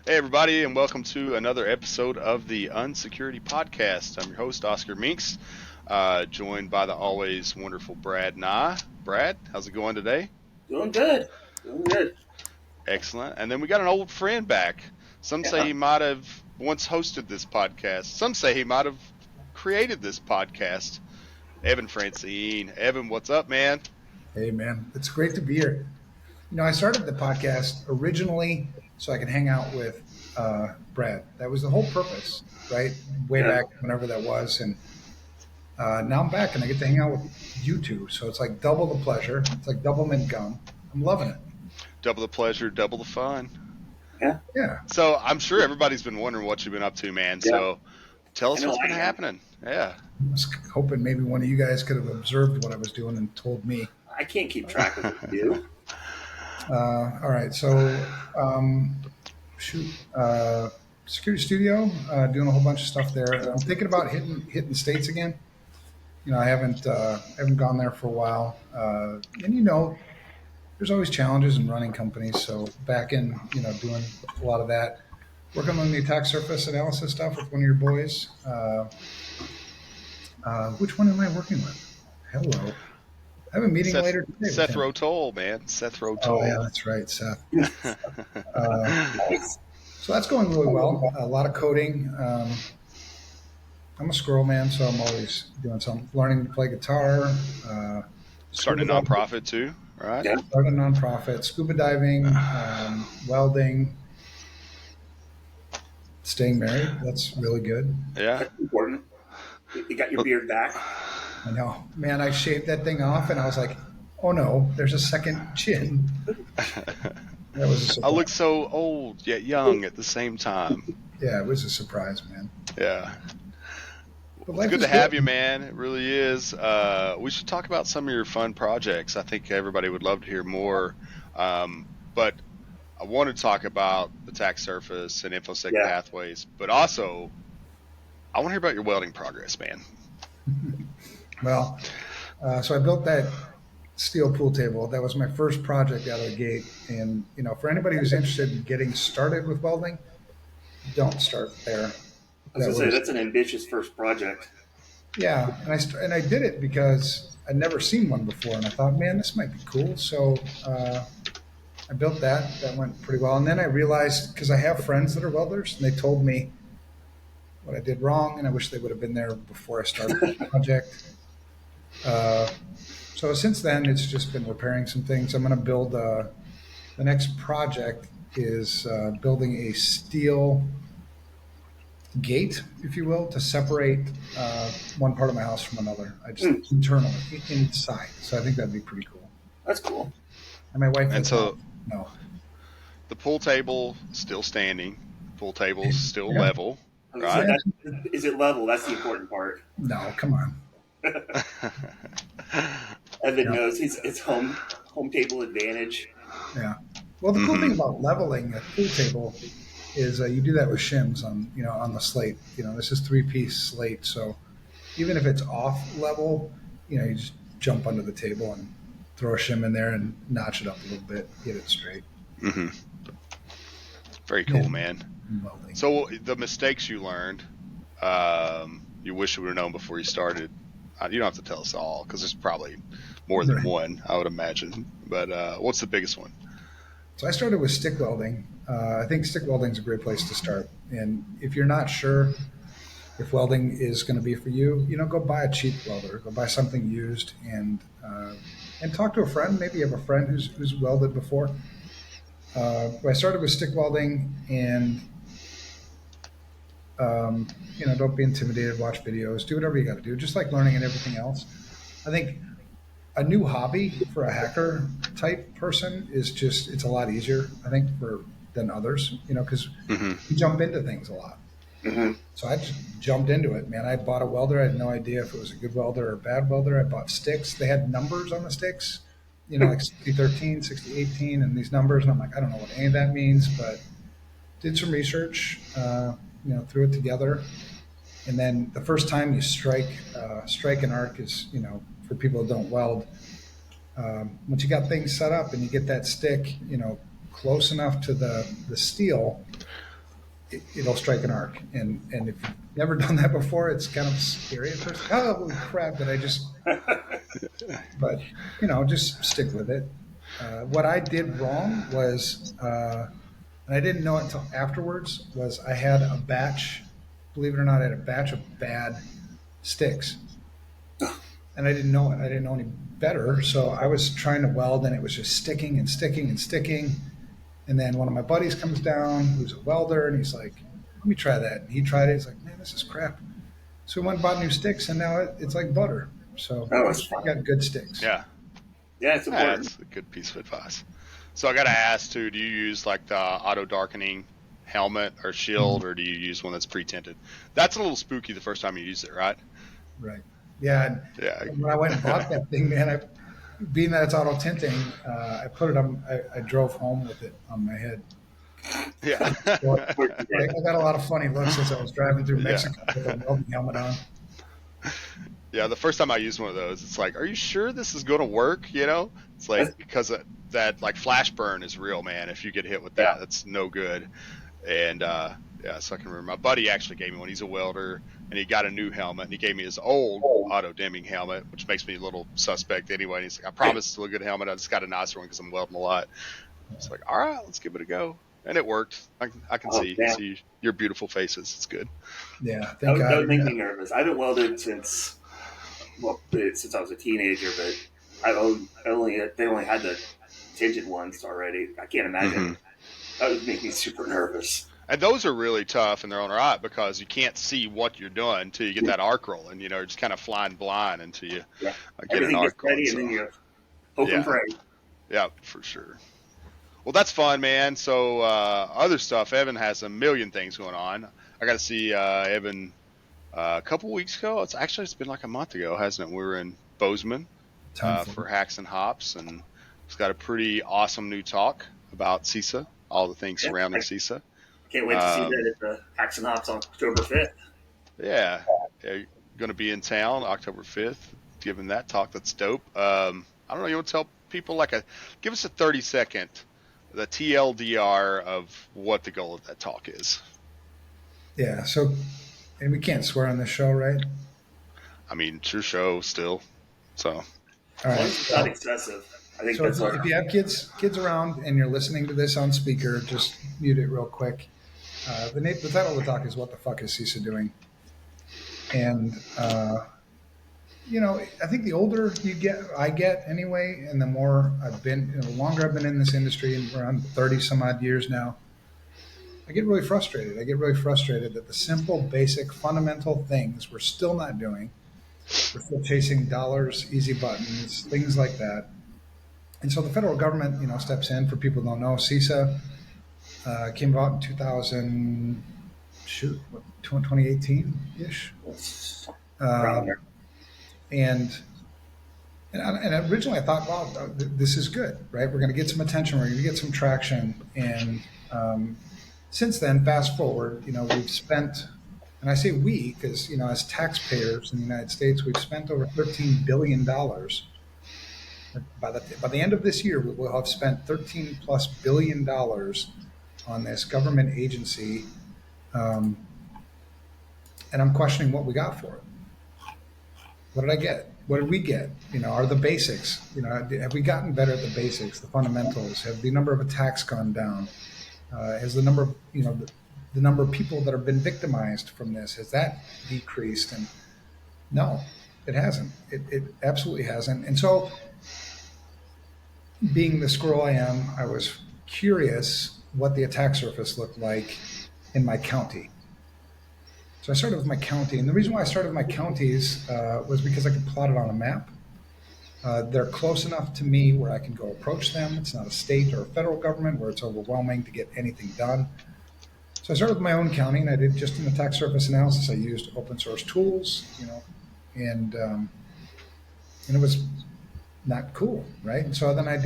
Hey, everybody, and welcome to another episode of the Unsecurity Podcast. I'm your host, Oscar Minks, joined by the always wonderful Brad Nye. Brad, how's it going today? Doing good. Doing good. Excellent. And then we got an old friend back. Some say Yeah. he might have once hosted this podcast. Some say he might have created this podcast. Evan Francine. Evan, what's up, man? Hey, man, it's great to be here. I started the podcast originally so I could hang out with Brad. That was the whole purpose, right? Way Yeah. back, whenever that was. And now I'm back and I get to hang out with you two. So it's like double the pleasure. It's like double mint gum. I'm loving it. Double the pleasure, double the fun. Yeah. Yeah. So I'm sure everybody's been wondering what you've been up to, man. Yeah. So tell us I know what's I been am. happening. Yeah. I was hoping maybe one of you guys could have observed what I was doing and told me. I can't keep track of what you do. All right. So, Security Studio, doing a whole bunch of stuff there. I'm thinking about hitting the States again. I haven't gone there for a while. And there's always challenges in running companies. So back in, doing a lot of that, working on the attack surface analysis stuff with one of your boys. Which one am I working with? Hello. I have a meeting later today. Seth Rotol, man. Seth Rotol. Oh, yeah, that's right, Seth. Nice. So that's going really well. A lot of coding. I'm a squirrel man, so I'm always doing something. Learning to play guitar. Starting a nonprofit too, right? Yeah. Starting a nonprofit. Scuba diving, welding. Staying married. That's really good. Yeah. That's important. You got your beard back. I know. Man, I shaved that thing off, and I was like, oh, no, there's a second chin. That was a I surprise. look so old yet young at the same time. Yeah, it was a surprise, man. Yeah. But It's life good is to have you, man. It really is. We should talk about some of your fun projects. I think everybody would love to hear more. But I want to talk about attack surface and InfoSec Yeah. pathways, but also I want to hear about your welding progress, man. Well, so I built that steel pool table. That was my first project out of the gate. And, for anybody who's interested in getting started with welding, don't start there. I was going to say, that's an ambitious first project. Yeah, and I did it because I'd never seen one before, and I thought, man, this might be cool. So I built that. That went pretty well. And then I realized, because I have friends that are welders, and they told me what I did wrong, and I wish they would have been there before I started the project. So since then, it's just been repairing some things. I'm going to build the next project is building a steel gate, if you will, to separate one part of my house from another. I just internally, inside. So I think that'd be pretty cool. That's cool. And my wife. And so no. the pool table still standing, pool table still Yeah. level, I was gonna right? say, is it level? That's the important part. No, come on. Evan Yeah. knows his home table advantage. Yeah. Well, the cool thing about leveling a pool table is you do that with shims on the slate. This is 3-piece slate, so even if it's off level, you just jump under the table and throw a shim in there and notch it up a little bit, get it straight. Mm-hmm. Very cool, Yeah. man. Welding. So the mistakes you learned, you wish you would have known before you started. You don't have to tell us all because there's probably more than Right. one, I would imagine. But what's the biggest one? So I started with stick welding. I think stick welding is a great place to start. And if you're not sure if welding is going to be for you, go buy a cheap welder. Go buy something used and talk to a friend. Maybe you have a friend who's welded before. I started with stick welding, and don't be intimidated. Watch videos. Do whatever you got to do. Just like learning and everything else. I think a new hobby for a hacker type person is it's a lot easier, I think, than others, because you jump into things a lot. Mm-hmm. So I just jumped into it, man. I bought a welder. I had no idea if it was a good welder or a bad welder. I bought sticks. They had numbers on the sticks, like 6013, 6018, and these numbers. And I'm like, I don't know what any of that means, but did some research, threw it together. And then the first time you strike an arc is, for people that don't weld, once you got things set up and you get that stick, close enough to the steel, it'll strike an arc. And if you've never done that before, it's kind of scary at first. Oh, holy crap! Did I just? But just stick with it. What I did wrong was, and I didn't know it until afterwards, was I had a batch. Believe it or not, I had a batch of bad sticks, and I didn't know it. I didn't know any better, so I was trying to weld, and it was just sticking and sticking and sticking. And then one of my buddies comes down, who's a welder, and he's like, "Let me try that." And he tried it. He's like, "Man, this is crap." So we went and bought new sticks, and now it's like butter. So I got good sticks. Yeah. Yeah, it's important. That's a good piece of advice. So I got to ask too, do you use like the auto darkening helmet or shield, or do you use one that's pre-tinted? That's a little spooky the first time you use it, right? Right. Yeah. And when I went and bought that thing, man, being that it's auto tinting, I put it on. I drove home with it on my head. Yeah. So I got a lot of funny looks as I was driving through Mexico with a welding helmet on. Yeah, the first time I used one of those, it's like, are you sure this is going to work? It's like, because that like flash burn is real, man. If you get hit with that, that's no good. And so I can remember my buddy actually gave me one. He's a welder, and he got a new helmet, and he gave me his old auto dimming helmet, which makes me a little suspect anyway. And he's like, I promise it's a good helmet. I just got a nicer one because I'm welding a lot. It's like, all right, let's give it a go. And it worked. I can see your beautiful faces. It's good. Yeah, that would make me nervous. I haven't welded since I was a teenager, but they only had the tinted ones already. I can't imagine. Mm-hmm. That would make me super nervous. And those are really tough in their own right because you can't see what you're doing until you get that arc rolling. You're just kind of flying blind until you get an arc rolling. And then you hope and pray. Yeah, for sure. Well, that's fun, man. So other stuff, Evan has a million things going on. I got to see Evan a couple weeks ago. It's been like a month ago, hasn't it? We were in Bozeman for Hacks and Hops, and he's got a pretty awesome new talk about CISA, all the things surrounding CISA. Can't wait to see that at the Hacks and Hops on October 5th. Yeah, you're going to be in town October 5th, giving that talk. That's dope. I don't know, you want to tell people give us a 30-second, the TLDR of what the goal of that talk is. Yeah, so, and we can't swear on this show, right? I mean, it's your show still, so. All right. It's not excessive. I think so if you have kids around and you're listening to this on speaker, just mute it real quick. The title of the talk is "What the fuck is CISA doing?" And I think the older I get anyway, and the more the longer I've been in this industry, and around 30 some odd years now, I get really frustrated. I get really frustrated that the simple, basic, fundamental things we're still not doing. We're still chasing dollars, easy buttons, things like that. And so the federal government, steps in. For people who don't know, CISA came about in 2018-ish. And originally I thought, wow, this is good, right? We're going to get some attention. We're going to get some traction. And since then, fast forward, we've spent, and I say we because, as taxpayers in the United States, we've spent over $13 billion. By the end of this year, we will have spent $13+ billion on this government agency. And I'm questioning what we got for it. What did I get? What did we get? Are the basics, have we gotten better at the basics, the fundamentals? Have the number of attacks gone down? Has the number of, the number of people that have been victimized from this, has that decreased? And no, it hasn't. It absolutely hasn't. And so, being the squirrel I am, I was curious what the attack surface looked like in my county. So I started with my county, and the reason why I started with my counties was because I could plot it on a map. They're close enough to me where I can go approach them. It's not a state or a federal government where it's overwhelming to get anything done. So I started with my own county, and I did just an attack surface analysis. I used open source tools, and it was not cool, right? And so then I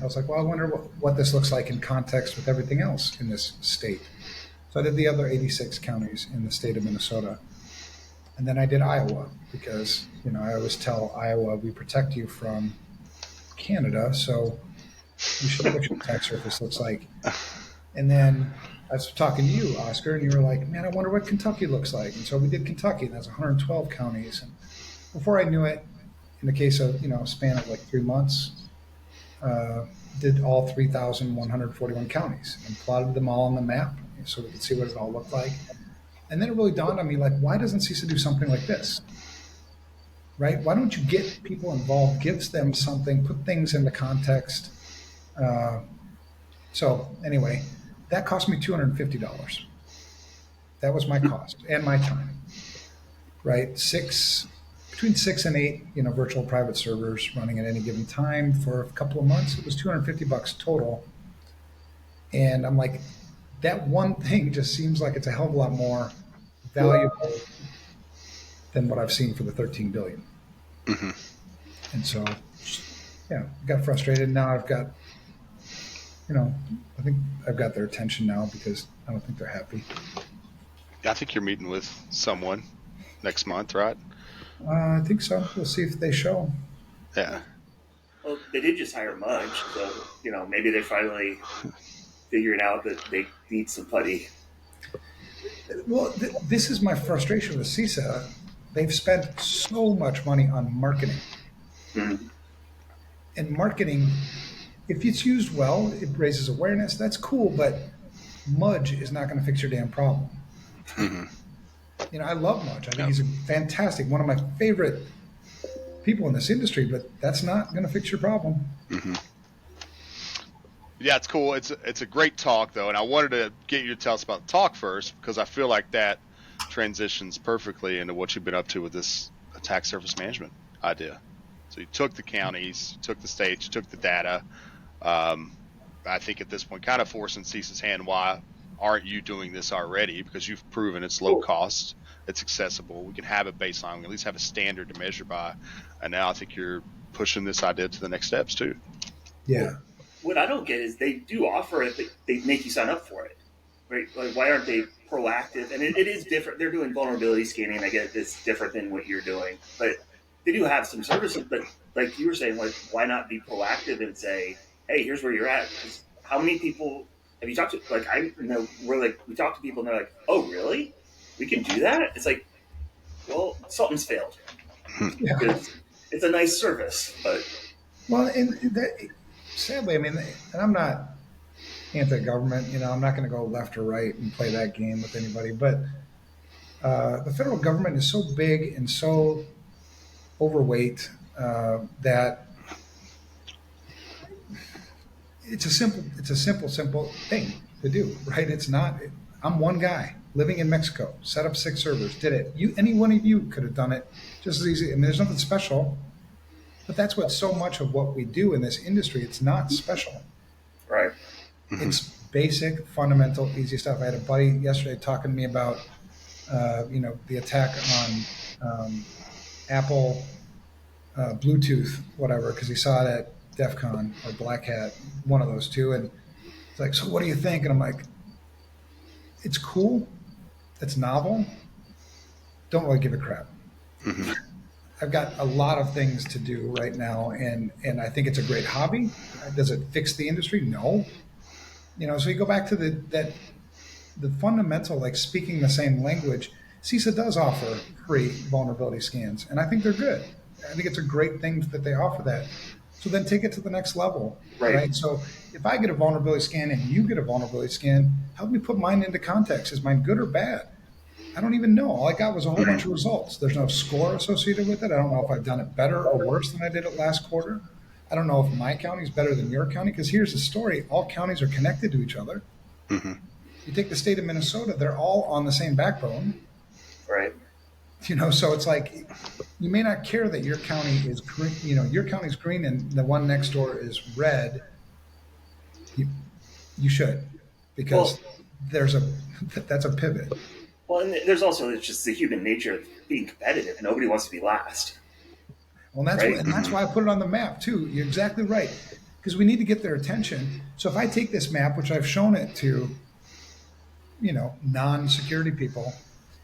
was like, well, I wonder what this looks like in context with everything else in this state. So I did the other 86 counties in the state of Minnesota. And then I did Iowa because, I always tell Iowa, we protect you from Canada, so you should know what your attack surface looks like. And then I was talking to you, Oscar, and you were like, man, I wonder what Kentucky looks like. And so we did Kentucky, and that's 112 counties. And before I knew it, in the case of, a span of like 3 months, did all 3,141 counties and plotted them all on the map so we could see what it all looked like. And then it really dawned on me, like, why doesn't CISA do something like this? Right? Why don't you get people involved, gives them something, put things into context? So anyway, that cost me $250. That was my cost and my time, right? Between 6 and 8, virtual private servers running at any given time for a couple of months. It was $250 total. And I'm like, that one thing just seems like it's a hell of a lot more valuable than what I've seen for the 13 billion. Mm-hmm. And so, got frustrated. Now I've got, I think I've got their attention now because I don't think they're happy. I think you're meeting with someone next month, right? I think so. We'll see if they show. Yeah. Well, they did just hire Mudge, so, maybe they're finally figuring out that they need some putty. Well, this is my frustration with CISA. They've spent so much money on marketing. Mm-hmm. And marketing, if it's used well, it raises awareness. That's cool, but Mudge is not going to fix your damn problem. Mm-hmm. I love Mudge. I think he's fantastic, one of my favorite people in this industry, but that's not going to fix your problem. Mm-hmm. Yeah, it's cool. It's a great talk, though, and I wanted to get you to tell us about the talk first because I feel like that transitions perfectly into what you've been up to with this attack surface management idea. So you took the counties, you took the states, you took the data. I think at this point, kind of forcing CISA's hand, why aren't you doing this already? Because you've proven it's low cost, it's accessible. We can have a baseline, we can at least have a standard to measure by. And now I think you're pushing this idea to the next steps too. Yeah. What I don't get is they do offer it, but they make you sign up for it, right? Like, why aren't they proactive? And it is different. They're doing vulnerability scanning. I get it's different than what you're doing, but they do have some services. But like you were saying, like, why not be proactive and say, hey, here's where you're at? Because how many people have you talked to? Like, we talk to people and they're like, oh, really? We can do that? It's like, well, something's failed. Yeah. It's a nice service, but. Well, sadly, I mean, and I'm not anti-government, I'm not going to go left or right and play that game with anybody, but the federal government is so big and so overweight that it's a simple thing to do, right? It's not, I'm one guy living in Mexico, set up 6 servers, did it. Any one of you could have done it just as easy. I mean, there's nothing special. But that's what so much of what we do in this industry, it's not special. Right. Mm-hmm. It's basic, fundamental, easy stuff. I had a buddy yesterday talking to me about, the attack on Apple Bluetooth, whatever, because he saw it at DEF CON or Black Hat, one of those two. And it's like, so what do you think? And I'm like, it's cool. It's novel. Don't really give a crap. Mm-hmm. I've got a lot of things to do right now, and I think it's a great hobby. Does it fix the industry? No. So you go back to the fundamental, like speaking the same language. CISA does offer free vulnerability scans, and I think they're good. I think it's a great thing that they offer that. So then take it to the next level, right? So if I get a vulnerability scan and you get a vulnerability scan, help me put mine into context. Is mine good or bad? I don't even know. All I got was a whole bunch of results. There's no score associated with it. I don't know if I've done it better or worse than I did it last quarter. I don't know if my county is better than your county, because here's the story. All counties are connected to each other. Mm-hmm. You take the state of Minnesota, they're all on the same backbone. Right. So it's like, you may not care that your county is green, your county's green and the one next door is red. You should, because that's a pivot. Well, and there's also, it's just the human nature of being competitive. Nobody wants to be last. Well, that's why I put it on the map too. You're exactly right, because we need to get their attention. So if I take this map, which I've shown it to, non-security people,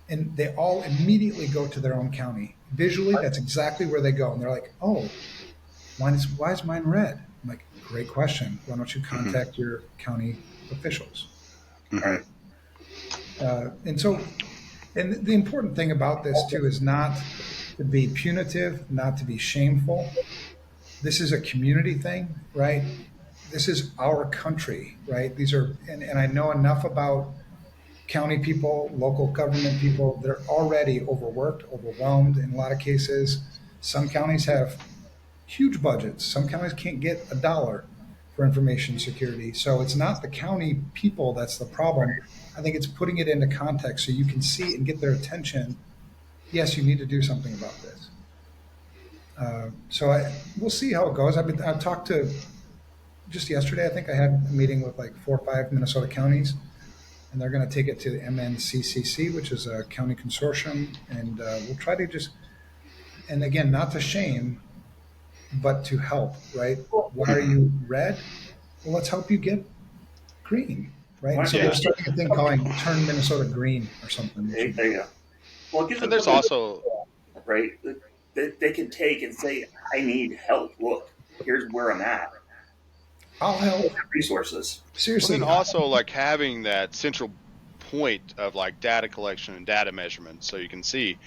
and they all immediately go to their own county. Visually, that's exactly where they go. And they're like, oh, why is mine red? I'm like, great question. Why don't you contact your county officials? Mm-hmm. And the important thing about this too is not to be punitive, not to be shameful. This is a community thing, right? This is our country, right? And I know enough about county people, local government people. They're already overworked, overwhelmed in a lot of cases. Some counties have huge budgets. Some counties can't get a dollar for information security. So it's not the county people that's the problem. I think it's putting it into context so you can see and get their attention. Yes, you need to do something about this. We'll see how it goes. I've talked to, just yesterday, I think I had a meeting with like 4 or 5 Minnesota counties, and they're going to take it to the MNCCC, which is a county consortium, and we'll try to and again, not to shame, but to help, right? Why are you red? Well, let's help you get green, right? So they're starting a thing calling Turn Minnesota Green or something. There you go. Well, and there's also, right, they can take and say, I need help. Look, here's where I'm at. I'll help. Resources. Seriously. And also like having that central point of like data collection and data measurement, so you can see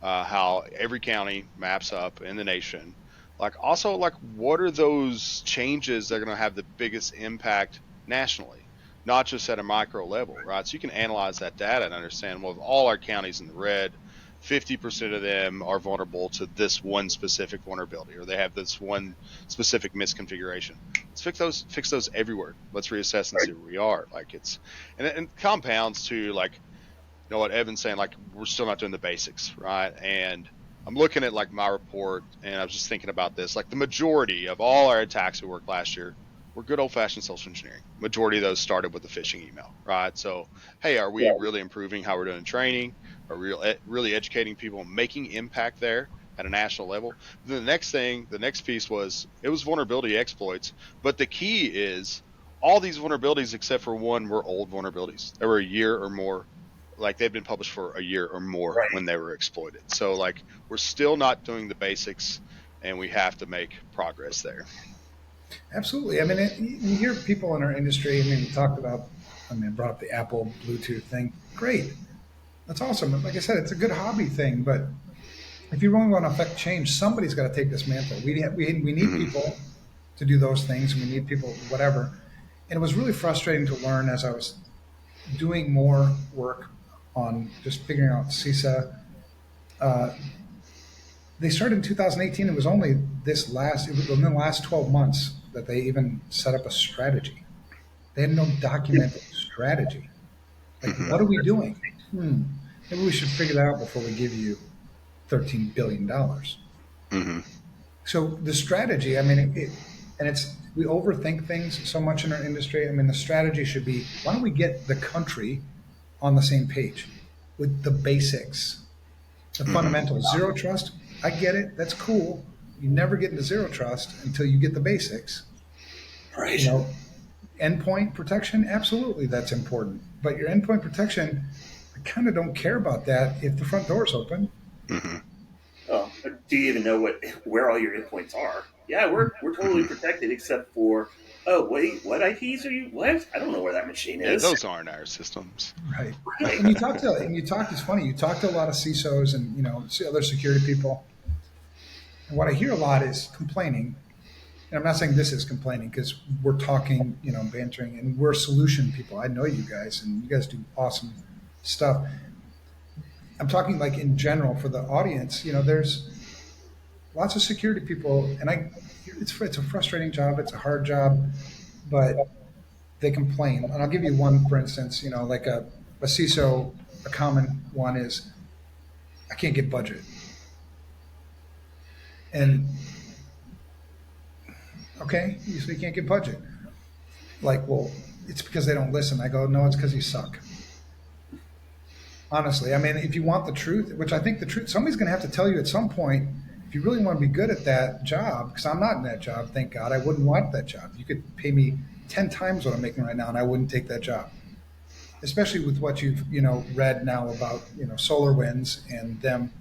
how every county maps up in the nation. Like also like what are those changes that are going to have the biggest impact nationally, not just at a micro level, right? So you can analyze that data and understand, well, if all our counties in the red, 50% of them are vulnerable to this one specific vulnerability, or they have this one specific misconfiguration. Let's fix those everywhere. Let's reassess and see where we are. Like and compounds to like, you know what Evan's saying, like we're still not doing the basics, right? And I'm looking at like my report, and I was just thinking about this. Like the majority of all our attacks we worked last year were good old-fashioned social engineering. Majority of those started with a phishing email, right? So, hey, are we really improving how we're doing training? Are we really educating people, making impact there at a national level? Then the next piece was, it was vulnerability exploits. But the key is all these vulnerabilities except for one were old vulnerabilities. They were a year or more. Like they've been published for a year or more when they were exploited. So like we're still not doing the basics, and we have to make progress there. Absolutely. I mean, you hear people in our industry. I mean, brought up the Apple Bluetooth thing. Great. That's awesome. Like I said, it's a good hobby thing, but if you really want to affect change, somebody's got to take this mantle. We need people to do those things. We need people, whatever. And it was really frustrating to learn as I was doing more work on just figuring out CISA. They started in 2018. It was only in the last 12 months that they even set up a strategy. They had no documented strategy. Like, what are we doing? Maybe we should figure that out before we give you $13 billion. So the strategy, I mean, we overthink things so much in our industry. I mean, the strategy should be, why don't we get the country on the same page with the basics, the fundamentals? Zero trust, I get it. That's cool. You never get into zero trust until you get the basics. Right. You know, endpoint protection, absolutely, that's important. But your endpoint protection, I kind of don't care about that if the front door is open. Oh, do you even know where all your endpoints are? Yeah, we're totally protected except for, oh wait, what IPs are you? What? I don't know where that machine is. Yeah, those aren't our systems. Right. And it's funny. You talk to a lot of CISOs and other security people, and what I hear a lot is complaining. And I'm not saying this is complaining, because we're talking, bantering, and we're solution people. I know you guys, and you guys do awesome stuff. I'm talking like in general for the audience. There's lots of security people, and it's a frustrating job. It's a hard job, but they complain. And I'll give you one, for instance. Like a CISO, a common one is, I can't get budget. And okay, so you can't get budget. Like, well, it's because they don't listen. I go, no, it's because you suck. Honestly, I mean, if you want the truth, which I think the truth, somebody's going to have to tell you at some point, if you really want to be good at that job, because I'm not in that job, thank God, I wouldn't want that job. You could pay me 10 times what I'm making right now, and I wouldn't take that job. Especially with what you've, read now about, SolarWinds and them,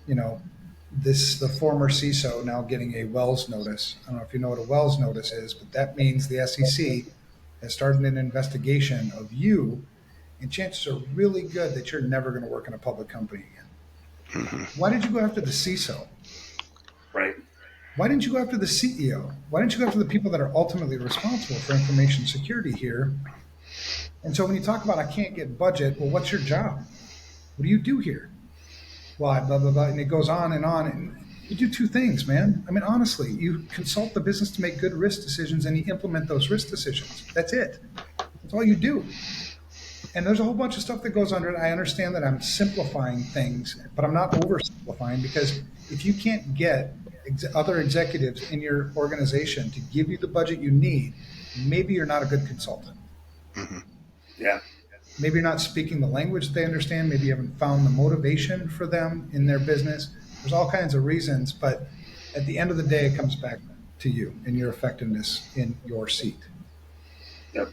the former CISO now getting a Wells notice. I don't know if you know what a Wells notice is, but that means the SEC has started an investigation of you and chances are really good that you're never going to work in a public company again. Mm-hmm. Why did you go after the CISO? Right. Why didn't you go after the CEO? Why didn't you go after the people that are ultimately responsible for information security here? And so when you talk about I can't get budget, well, what's your job? What do you do here? Well, blah, blah, blah. And it goes on. And you do two things, man. I mean, honestly, you consult the business to make good risk decisions and you implement those risk decisions. That's it. That's all you do. And there's a whole bunch of stuff that goes under it. I understand that I'm simplifying things, but I'm not oversimplifying, because if you can't get other executives in your organization to give you the budget you need, maybe you're not a good consultant. Mm-hmm. Yeah. Maybe you're not speaking the language they understand. Maybe you haven't found the motivation for them in their business. There's all kinds of reasons, but at the end of the day, it comes back to you and your effectiveness in your seat. Yep.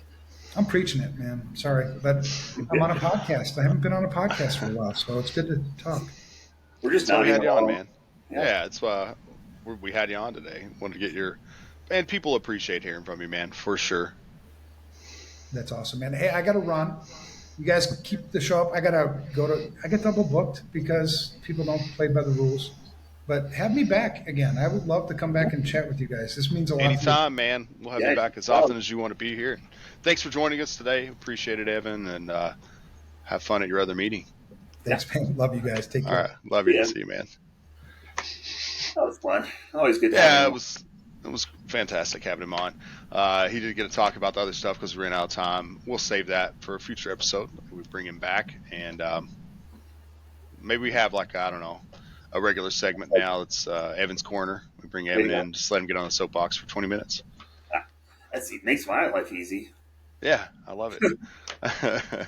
I'm preaching it, man. I'm sorry, but I'm on a podcast. I haven't been on a podcast for a while, so it's good to talk. We're just not had you on, all, man. Yeah, it's we had you on today. Wanted to get your, and people appreciate hearing from you, man, for sure. That's awesome, man. Hey, I got to run. You guys keep the show up. I get double booked because people don't play by the rules. But have me back again. I would love to come back and chat with you guys. This means a lot. Anytime, man. We'll have you back as often as you want to be here. Thanks for joining us today. Appreciate it, Evan, and have fun at your other meeting. Thanks, man. Love you guys. Take care. All right. Love you. See you, man. That was fun. Always good to have him. It was fantastic having him on. He did get to talk about the other stuff because we ran out of time. We'll save that for a future episode. We bring him back, and maybe we have a regular segment now. It's Evan's Corner. We bring Evan in, just let him get on the soapbox for 20 minutes. It makes my life easy. Yeah, I love it.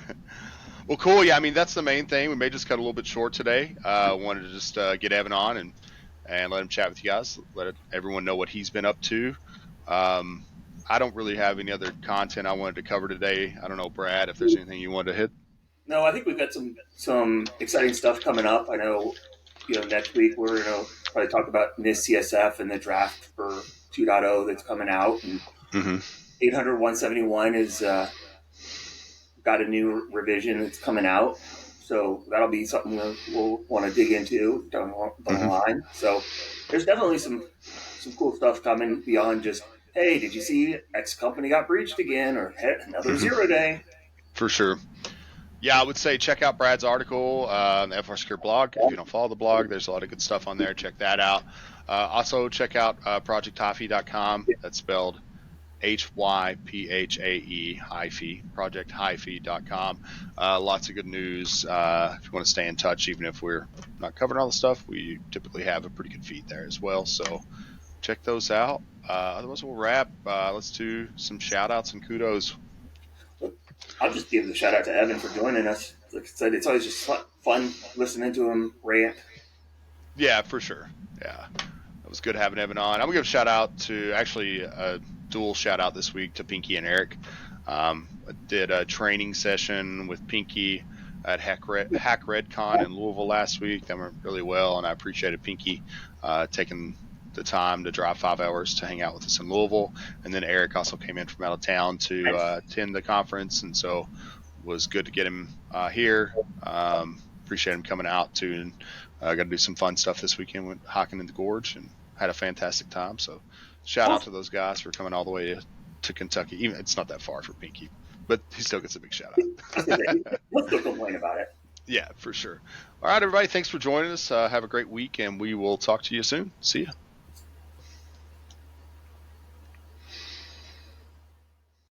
Well, cool. Yeah, I mean, that's the main thing. We may just cut a little bit short today. Wanted to just get Evan on and let him chat with you guys, let everyone know what he's been up to. I don't really have any other content I wanted to cover today. I don't know, Brad, if there's anything you wanted to hit. No, I think we've got some exciting stuff coming up. I know, next week we're going to probably talk about NIST CSF and the draft for 2.0 that's coming out. And 800-171 is got a new revision that's coming out. So that'll be something that we'll want to dig into down the line. So there's definitely some cool stuff coming beyond just, hey, did you see X company got breached again, or hey, another 0 day? For sure. Yeah, I would say check out Brad's article on the FRSecure blog. If you don't follow the blog, there's a lot of good stuff on there. Check that out. Also, check out projecthyphae.com. That's spelled HYPHAE, projecthyphae.com. Lots of good news. If you want to stay in touch, even if we're not covering all the stuff, we typically have a pretty good feed there as well. So check those out. Otherwise, we'll wrap. Let's do some shout outs and kudos. I'll just give the shout out to Evan for joining us. Like I said, it's always just fun listening to him rant. Yeah, for sure. Yeah, it was good having Evan on. I'm gonna give a shout out to actually a dual shout out this week to Pinky and Eric. I did a training session with Pinky at HackRedCon in Louisville last week. That went really well, and I appreciated Pinky taking the time to drive 5 hours to hang out with us in Louisville. And then Eric also came in from out of town to attend the conference, and so it was good to get him here. Appreciate him coming out too, and got to do some fun stuff this weekend. Went hiking in the gorge and had a fantastic time. So shout out to those guys for coming all the way to Kentucky. Even it's not that far for Pinky, but he still gets a big shout out. Let's still complain about it. Yeah, for sure. All right, everybody. Thanks for joining us. Have a great week, and we will talk to you soon. See ya.